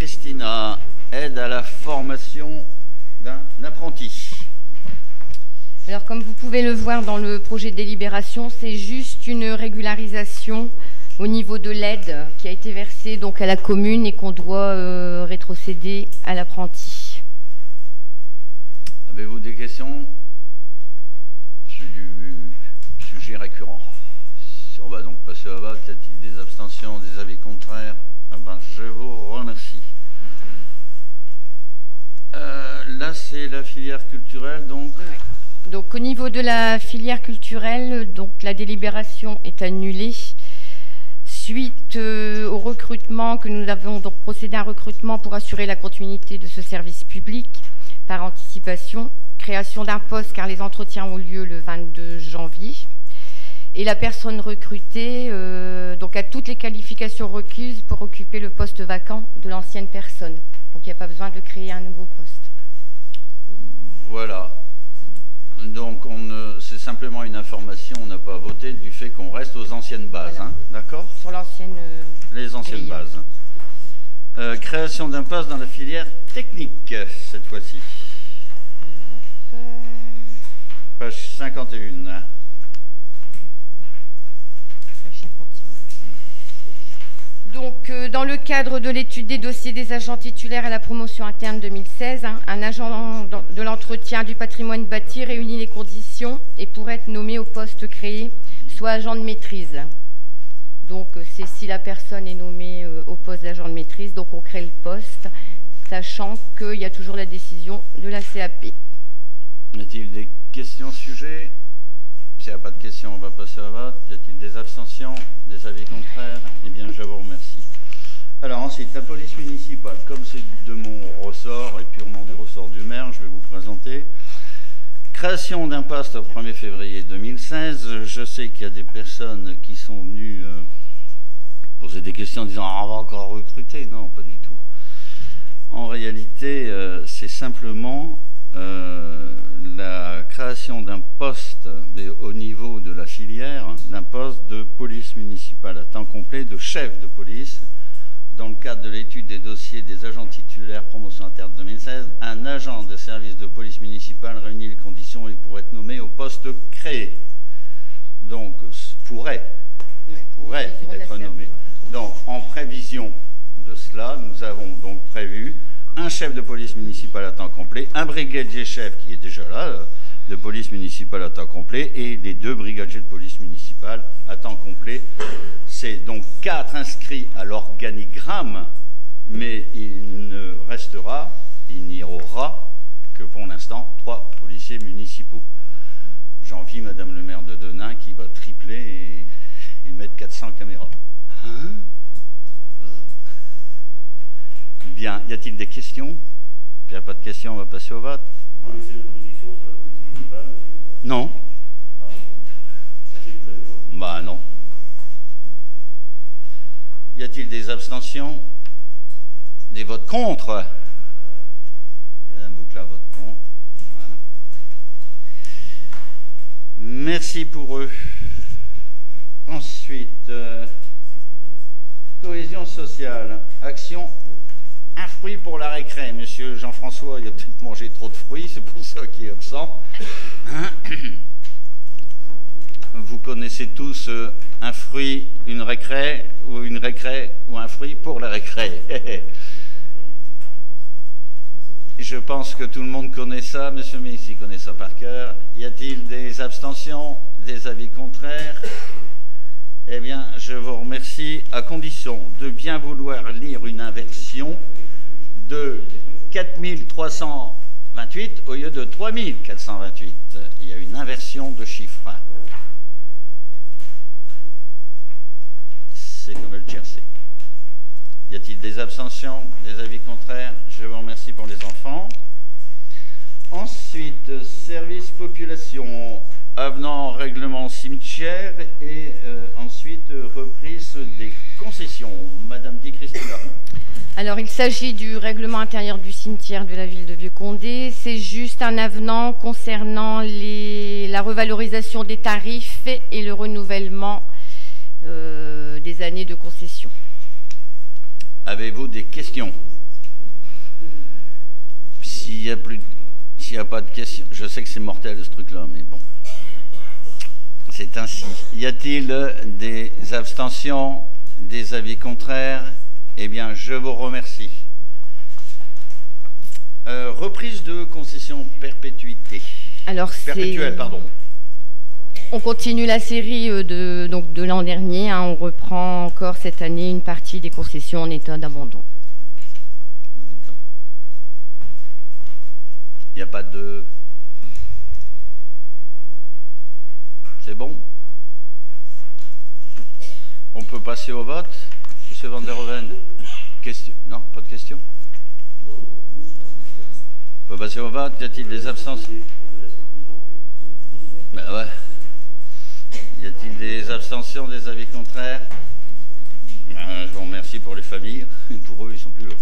Christina, aide à la formation d'un apprenti. Alors, comme vous pouvez le voir dans le projet de délibération, c'est juste une régularisation au niveau de l'aide qui a été versée donc à la commune et qu'on doit rétrocéder à l'apprenti. Avez-vous des questions? C'est du sujet récurrent. On va donc passer au vote. Y a-t-il des abstentions, des avis contraires? Je vous remercie. Là, c'est la filière culturelle, donc. Ouais. Donc, au niveau de la filière culturelle, donc la délibération est annulée suite au recrutement que nous avons donc procédé à un recrutement pour assurer la continuité de ce service public par anticipation, création d'un poste car les entretiens ont lieu le 22 janvier. Et la personne recrutée donc a toutes les qualifications requises pour occuper le poste vacant de l'ancienne personne. Donc il n'y a pas besoin de créer un nouveau poste. Voilà. Donc c'est simplement une information, on n'a pas voté du fait qu'on reste aux anciennes bases. Voilà. Hein, d'accord? Sur l'ancienne les anciennes grille. Bases. Création d'un poste dans la filière technique, cette fois-ci. Page 51. Donc, dans le cadre de l'étude des dossiers des agents titulaires à la promotion interne 2016, un agent de l'entretien du patrimoine bâti réunit les conditions et pourrait être nommé au poste créé, soit agent de maîtrise. Donc, c'est si la personne est nommée au poste d'agent de maîtrise, donc on crée le poste, sachant qu'il y a toujours la décision de la CAP. Y a-t-il des questions au sujet? S'il n'y a pas de questions, on va passer au vote. Y a-t-il des abstentions, des avis contraires? Eh bien, je vous remercie. Alors ensuite, la police municipale. Comme c'est de mon ressort et purement du ressort du maire, je vais vous présenter. Création d'un poste au 1er février 2016. Je sais qu'il y a des personnes qui sont venues poser des questions en disant « Ah, on va encore recruter ». Non, pas du tout. En réalité, c'est simplement la création d'un poste, mais au niveau de la filière, d'un poste de police municipale à temps complet, de chef de police. Dans le cadre de l'étude des dossiers des agents titulaires promotion interne 2016, un agent des services de police municipale réunit les conditions et pourrait être nommé au poste créé. Donc, pourrait être nommé. Donc, en prévision de cela, nous avons donc prévu un chef de police municipale à temps complet, un brigadier chef qui est déjà là, de police municipale à temps complet, et les 2 brigadiers de police municipale à temps complet. C'est donc 4 inscrits à l'organigramme, mais il n'y aura que pour l'instant 3 policiers municipaux. J'envie Madame le maire de Denain qui va tripler et mettre 400 caméras. Hein? Bien, y a-t-il des questions? Il n'y a pas de questions, on va passer au vote. Vous connaissez la position sur la police municipale, monsieur le maire? Non. Ah, je pensais que vous l'aviez reconnu. Bah non. Y a-t-il des abstentions? Des votes contre? Madame Boucla vote contre. Voilà. Merci pour eux. Ensuite, cohésion sociale, action. Un fruit pour la récré. Monsieur Jean-François, il a peut-être mangé trop de fruits, c'est pour ça qu'il est absent. Vous connaissez tous un fruit, une récré ou un fruit pour la récré. Je pense que tout le monde connaît ça. Monsieur Messi connaît ça par cœur. Y a-t-il des abstentions, des avis contraires? Eh bien, je vous remercie, à condition de bien vouloir lire une inversion de 4328 au lieu de 3428. Il y a une inversion de chiffres. C'est comme le tiercé. Y a-t-il des abstentions, des avis contraires? Je vous remercie pour les enfants. Ensuite, service population, avenant règlement cimetière et ensuite reprise des concessions. Madame Di Christina. Alors, il s'agit du règlement intérieur du cimetière de la ville de Vieux-Condé. C'est juste un avenant concernant la revalorisation des tarifs et le renouvellement des années de concession. Avez-vous des questions? S'il n'y a pas de questions, je sais que c'est mortel ce truc-là, mais bon, c'est ainsi. Y a-t-il des abstentions, des avis contraires? Eh bien, je vous remercie. Reprise de concession perpétuité. Alors, Perpétuelle, pardon. On continue la série de l'an dernier. Hein, on reprend encore cette année une partie des concessions en état d'abandon. Il n'y a pas de... C'est bon? On peut passer au vote, M. Van der Hoeven? Question? Non, pas de question? On peut passer au vote. Y a-t-il des abstentions? Ben ouais. Y a-t-il des abstentions, des avis contraires? Ben, je vous remercie pour les familles. Pour eux, ils sont plus là.